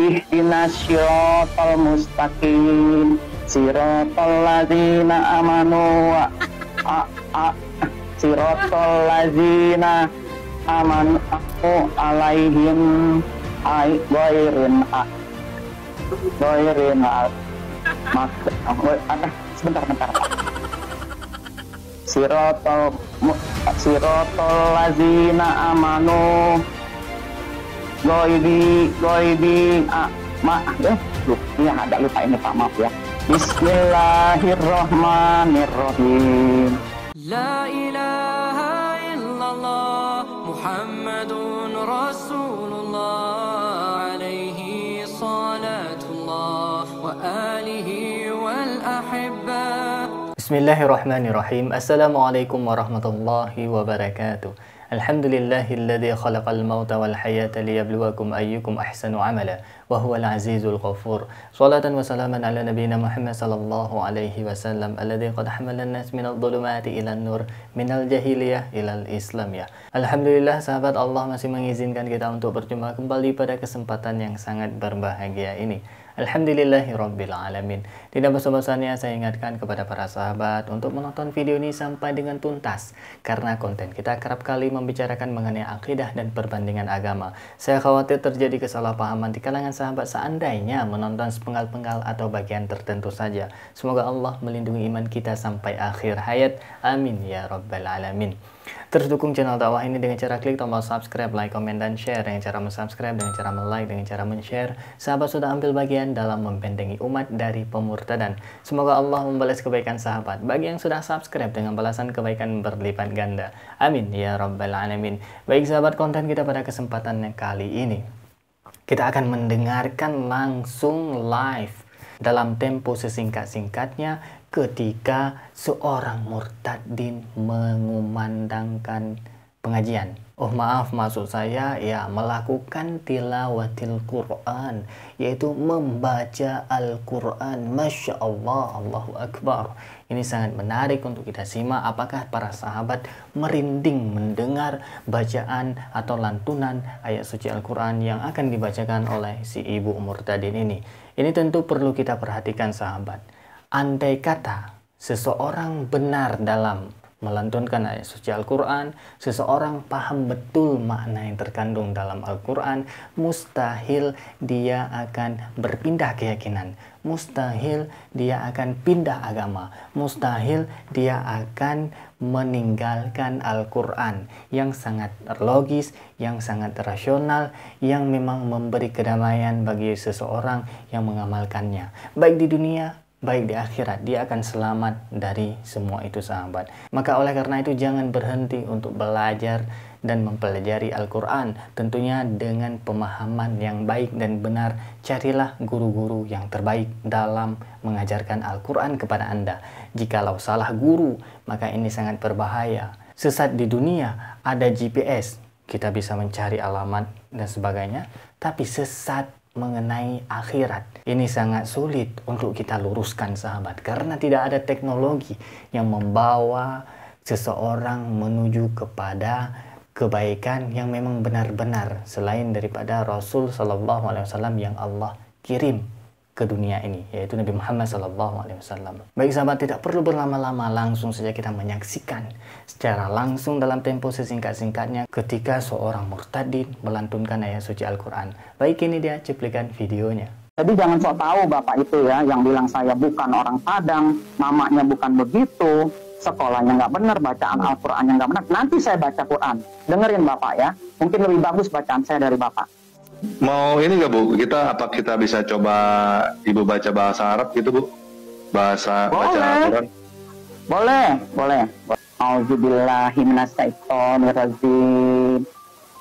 ihdinas syiratal mustaqim siratal ladzina amanu siratal ladzina amanu alaihim ghoirin sebentar siratal ladzina amanu agak lupa ini Pak, maaf ya. Bismillahirrahmanirrahim. La ilaha illallah Muhammadun Rasulullah alaihi salatullah wa alihi wal ahibba. Bismillahirrahmanirrahim. Assalamualaikum warahmatullahi wabarakatuh. Alhamdulillahilladzi khalaqal mauta wal hayata liyabluwakum ayyukum ahsanu amala wa huwal azizul ghafur. Shalatan wa salaman ala nabiyyina Muhammad sallallahu alaihi wasallam alladzi qad hamala an-nas minadh dhulumati ilan nur minal jahiliyah ilal islamiyah. Alhamdulillah sahabat, Allah masih mengizinkan kita untuk berjumpa kembali pada kesempatan yang sangat berbahagia ini. Alhamdulillahirabbil alamin. Tidak bosan-bosannya saya ingatkan kepada para sahabat untuk menonton video ini sampai dengan tuntas, karena konten kita kerap kali membicarakan mengenai akidah dan perbandingan agama. Saya khawatir terjadi kesalahpahaman di kalangan sahabat seandainya menonton sepenggal-penggal atau bagian tertentu saja. Semoga Allah melindungi iman kita sampai akhir hayat. Amin ya rabbal alamin. Terus dukung channel dakwah ini dengan cara klik tombol subscribe, like, komen, dan share. Dengan cara subscribe, dengan cara like, dengan cara share, sahabat sudah ambil bagian dalam membentengi umat dari pemurtadan. Semoga Allah membalas kebaikan sahabat bagi yang sudah subscribe dengan balasan kebaikan berlipat ganda. Amin ya rabbal alamin. Baik sahabat, konten kita pada kesempatan kali ini, kita akan mendengarkan langsung live dalam tempo sesingkat-singkatnya ketika seorang murtadin mengumandangkan pengajian. Oh maaf, maksud saya ya melakukan tilawatil Quran, yaitu membaca Al-Quran. Masya Allah, Allahu Akbar. Ini sangat menarik untuk kita simak. Apakah para sahabat merinding mendengar bacaan atau lantunan ayat suci Al-Quran yang akan dibacakan oleh si ibu murtadin ini? Ini tentu perlu kita perhatikan sahabat. Andai kata seseorang benar dalam melantunkan ayat suci Al-Quran, seseorang paham betul makna yang terkandung dalam Al-Quran, mustahil dia akan berpindah keyakinan, mustahil dia akan pindah agama, mustahil dia akan meninggalkan Al-Quran yang sangat logis, yang sangat rasional, yang memang memberi kedamaian bagi seseorang yang mengamalkannya, baik di dunia baik di akhirat. Dia akan selamat dari semua itu sahabat. Maka oleh karena itu jangan berhenti untuk belajar dan mempelajari Al-Quran, tentunya dengan pemahaman yang baik dan benar. Carilah guru-guru yang terbaik dalam mengajarkan Al-Quran kepada Anda. Jikalau salah guru, maka ini sangat berbahaya. Sesat di dunia, ada GPS, kita bisa mencari alamat dan sebagainya, tapi sesat mengenai akhirat ini sangat sulit untuk kita luruskan sahabat, karena tidak ada teknologi yang membawa seseorang menuju kepada kebaikan yang memang benar-benar selain daripada Rasul Shallallahu Alaihi Wasallam yang Allah kirim ke dunia ini, yaitu Nabi Muhammad Sallallahu Alaihi Wasallam. Baik sahabat, tidak perlu berlama-lama, langsung saja kita menyaksikan secara langsung dalam tempo sesingkat-singkatnya ketika seorang murtadin melantunkan ayat suci Al-Quran. Baik, ini dia cuplikan videonya. Jadi jangan sok tahu Bapak itu ya, yang bilang saya bukan orang Padang, mamanya bukan begitu, sekolahnya nggak benar, bacaan Al-Qurannya nggak benar. Nanti saya baca Quran, dengerin Bapak ya, mungkin lebih bagus bacaan saya dari Bapak. Mau ini nggak Bu? Kita bisa coba Ibu baca bahasa Arab gitu Bu? Baca Al-Quran? Boleh. A'udzubillahi minasyaitonirrajim.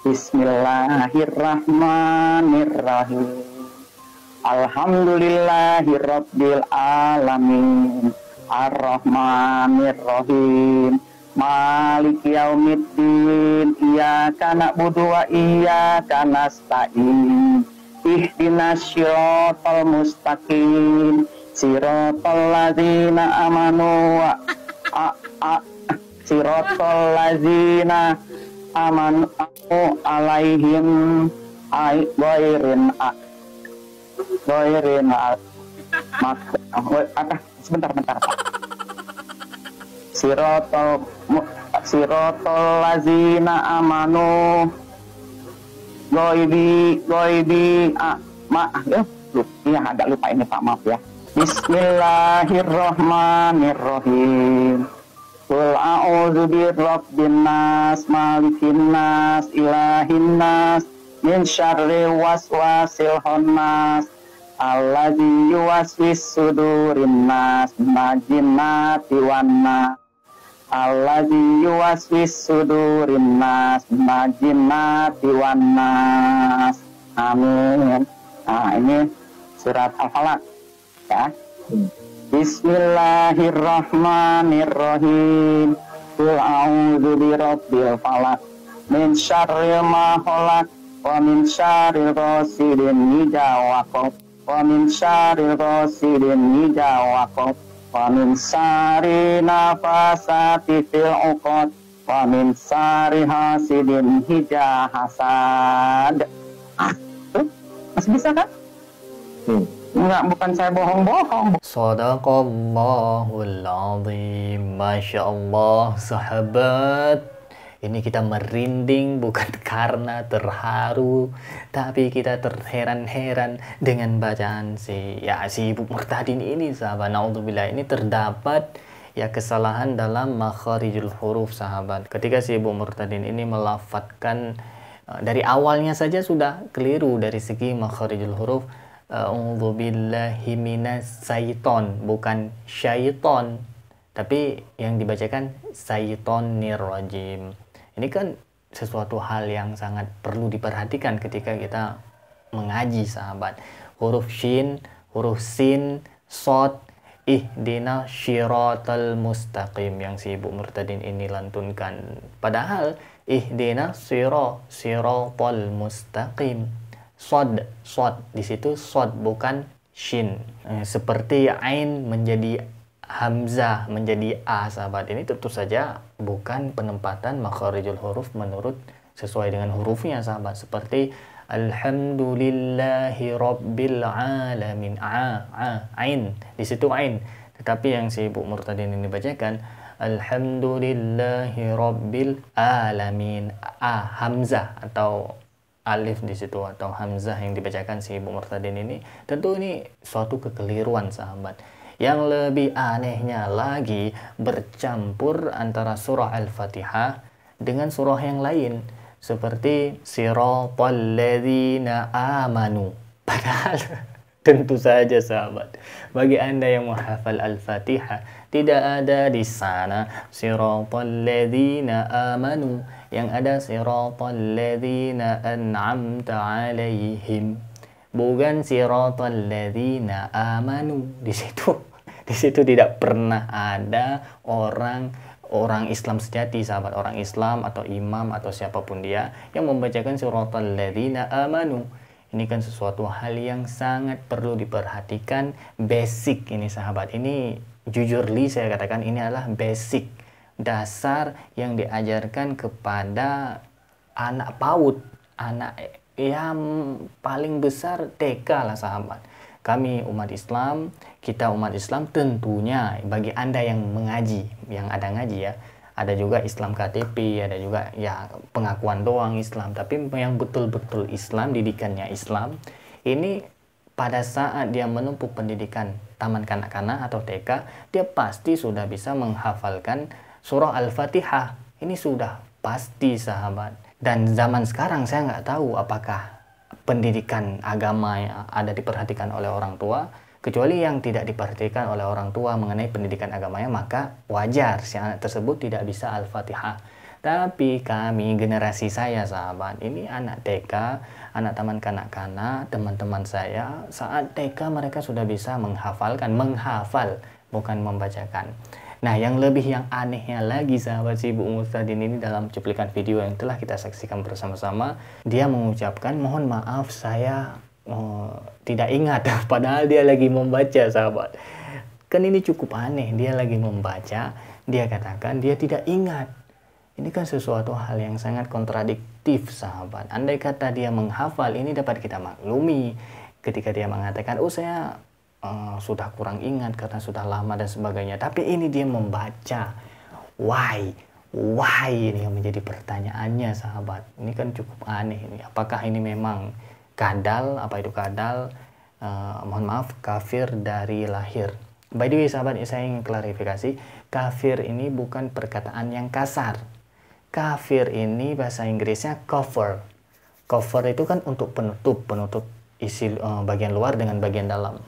Bismillahirrahmanirrahim. Alhamdulillahirabbil alamin. Ar-Rahmanirrahim. Maliki yaumiddin, iyyaka na'budu wa iyyaka nasta'in. Ihdinas syiratal mustaqim siratal ladzina amanu siratal ladzina amanu alaihim Goirin sebentar Pak. Sirotol lazina amanu goibi agak lupa ini Pak, maaf ya. Bismillahirrahmanirrahim. Qul a'udzu birabbin nas, malikin nas, ilahin nas, min syarri waswasil khannas, alladzi yuwaswis sudurin nas, jinnati wan nas. Alladzi yuwaswis sudurin nas, jinnati wan nas. Amin. Nah, ini surat Al-Falaq ya. Bismillahirrahmanirrahim. Qul a'udzu birabbil falaq min syarri ma khalaq wa min syarri ghasidin idza waqab wa min syarri ghasidin idza waqab wa min syarri nafasati fil 'uqad wa min syarri hasidin idza hasad. Masih bisa kan? Enggak, bukan saya bohong-bohong. Shadaqallahul azim. Masya Allah, sahabat. Ini kita merinding bukan karena terharu, tapi kita terheran-heran dengan bacaan si Ibu Murtadin ini, sahabat. Naudzubillah, ini terdapat ya kesalahan dalam makharijul huruf, sahabat. Ketika si Ibu Murtadin ini melafadzkan dari awalnya saja sudah keliru dari segi makharijul huruf. A'udzubillahi minas syaiton, bukan syaiton, tapi yang dibacakan syaitonir rajim. Ini kan sesuatu hal yang sangat perlu diperhatikan ketika kita mengaji, sahabat. Huruf shin, huruf sin, sod, ihdinas syiratal mustaqim yang si Ibu Murtadin ini lantunkan. Padahal ihdinas syiratal mustaqim. Sod di situ sod, bukan shin. Seperti ain menjadi hamzah menjadi a, sahabat. Ini tentu saja bukan penempatan makharijul huruf menurut sesuai dengan hurufnya, sahabat. Seperti alhamdulillahi rabbil alamin, ain, di situ ain. Tetapi yang si Ibu Murtadin ini bacakan alhamdulillahi rabbil alamin, hamzah atau alif di situ atau hamzah yang dibacakan si Ibu Murtadin ini. Tentu ini suatu kekeliruan, sahabat. Yang lebih anehnya lagi, bercampur antara surah Al-Fatihah dengan surah yang lain seperti siratal ladzina amanu. Padahal tentu saja, sahabat, bagi Anda yang menghafal Al-Fatihah, tidak ada di sana siratal ladzina amanu. Yang ada siratal ladzina an'amta 'alaihim, bukan siratal ladzina amanu. Di situ tidak pernah ada orang Islam sejati, sahabat, orang Islam atau imam atau siapapun dia yang membacakan siratal ladzina amanu. Ini kan sesuatu hal yang sangat perlu diperhatikan, basic ini, sahabat. Ini jujur saya katakan ini adalah basic, dasar yang diajarkan kepada anak PAUD, anak yang paling besar TK lah, sahabat. Kami umat Islam, kita umat Islam tentunya, bagi Anda yang mengaji, yang ada ngaji ya, ada juga Islam KTP, ada juga ya pengakuan doang Islam, tapi yang betul-betul Islam, didikannya Islam, ini pada saat dia menempuh pendidikan taman kanak-kanak atau TK, dia pasti sudah bisa menghafalkan surah Al-Fatihah. Ini sudah pasti, sahabat. Dan zaman sekarang saya nggak tahu apakah pendidikan agama yang ada diperhatikan oleh orang tua, kecuali yang tidak diperhatikan oleh orang tua mengenai pendidikan agamanya, maka wajar si anak tersebut tidak bisa Al-Fatihah. Tapi kami, generasi saya, sahabat, ini anak TK, anak taman kanak-kanak, teman-teman saya, saat TK mereka sudah bisa menghafal, bukan membacakan. Nah, yang anehnya lagi, sahabat, si Ibu Murtadin ini dalam cuplikan video yang telah kita saksikan bersama-sama, dia mengucapkan, mohon maaf saya tidak ingat, padahal dia lagi membaca, sahabat. Kan ini cukup aneh, dia lagi membaca, dia katakan dia tidak ingat. Ini kan sesuatu hal yang sangat kontradiktif, sahabat. Andai kata dia menghafal, ini dapat kita maklumi. ketika dia mengatakan, oh saya sudah kurang ingat karena sudah lama dan sebagainya. Tapi ini dia membaca why ini yang menjadi pertanyaannya, sahabat. Ini kan cukup aneh ini. Apakah ini memang kadal? Apa itu kadal? Mohon maaf, kafir dari lahir. By the way, sahabat, saya ingin klarifikasi, kafir ini bukan perkataan yang kasar. Kafir ini bahasa Inggrisnya cover. Cover itu kan untuk penutup isi bagian luar dengan bagian dalam.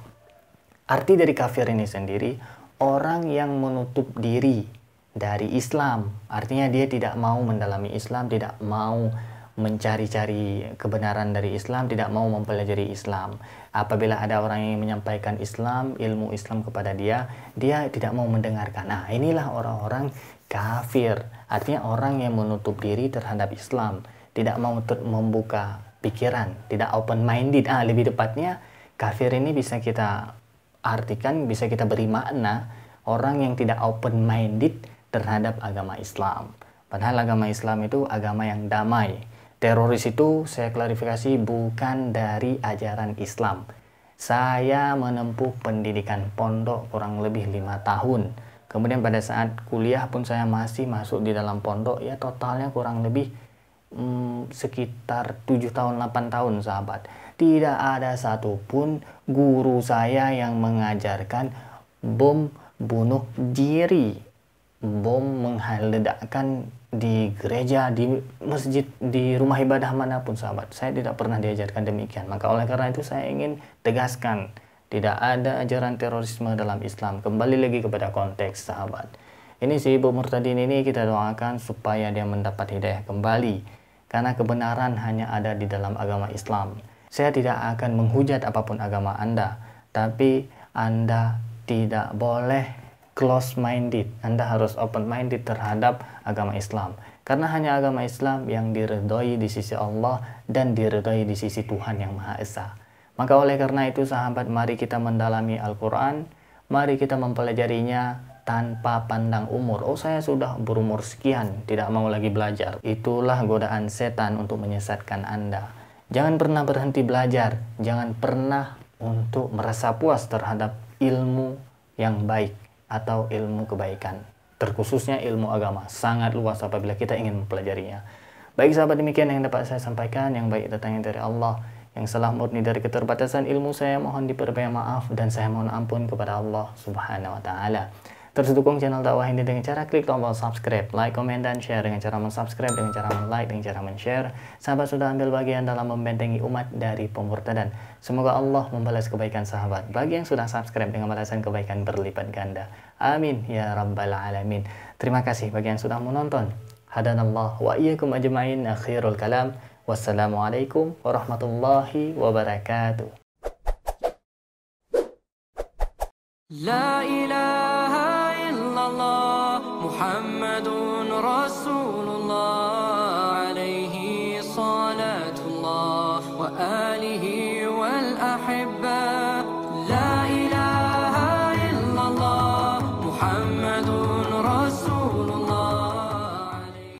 Arti dari kafir ini sendiri, orang yang menutup diri dari Islam. Artinya dia tidak mau mendalami Islam, tidak mau mencari-cari kebenaran dari Islam, tidak mau mempelajari Islam. Apabila ada orang yang menyampaikan Islam, ilmu Islam kepada dia, dia tidak mau mendengarkan. Nah, inilah orang-orang kafir. Artinya orang yang menutup diri terhadap Islam, tidak mau membuka pikiran, tidak open-minded. Lebih tepatnya, kafir ini bisa kita artikan, bisa kita beri makna orang yang tidak open-minded terhadap agama Islam. Padahal agama Islam itu agama yang damai. Teroris itu, saya klarifikasi, bukan dari ajaran Islam. Saya menempuh pendidikan pondok kurang lebih 5 tahun. Kemudian pada saat kuliah pun saya masih masuk di dalam pondok, ya totalnya kurang lebih sekitar 7 tahun, 8 tahun, sahabat. Tidak ada satupun guru saya yang mengajarkan bom bunuh diri, bom mengledakkan di gereja, di masjid, di rumah ibadah manapun, sahabat. Saya tidak pernah diajarkan demikian. Maka oleh karena itu saya ingin tegaskan, tidak ada ajaran terorisme dalam Islam. Kembali lagi kepada konteks, sahabat. Ini si Ibu Murtadin ini kita doakan supaya dia mendapat hidayah kembali, karena kebenaran hanya ada di dalam agama Islam. Saya tidak akan menghujat apapun agama Anda, tapi Anda tidak boleh close-minded. Anda harus open-minded terhadap agama Islam. Karena hanya agama Islam yang diridhoi di sisi Allah dan diridhoi di sisi Tuhan Yang Maha Esa. Maka oleh karena itu, sahabat, mari kita mendalami Al-Quran, mari kita mempelajarinya tanpa pandang umur. Oh, saya sudah berumur sekian, tidak mau lagi belajar. Itulah godaan setan untuk menyesatkan Anda. Jangan pernah berhenti belajar, jangan pernah untuk merasa puas terhadap ilmu yang baik atau ilmu kebaikan. Terkhususnya ilmu agama, sangat luas apabila kita ingin mempelajarinya. Baik, sahabat, demikian yang dapat saya sampaikan. Yang baik datangnya dari Allah, yang salah murni dari keterbatasan ilmu saya mohon diperbanyak maaf, dan saya mohon ampun kepada Allah Subhanahu wa Ta'ala. Terus dukung channel dakwah ini dengan cara klik tombol subscribe, like, komen, dan share. Dengan cara mensubscribe, dengan cara like, dengan cara men-share, sahabat sudah ambil bagian dalam membentengi umat dari pemurtadan. Semoga Allah membalas kebaikan sahabat bagi yang sudah subscribe dengan balasan kebaikan berlipat ganda. Amin ya rabbal alamin. Terima kasih bagi yang sudah menonton. Hadanallah wa iyyakum ajma'in. Akhirul kalam. Wassalamualaikum warahmatullahi wabarakatuh. La ilaha illallah Muhammadun Rasulullah alaihi salatullah wa alihi wal ahibba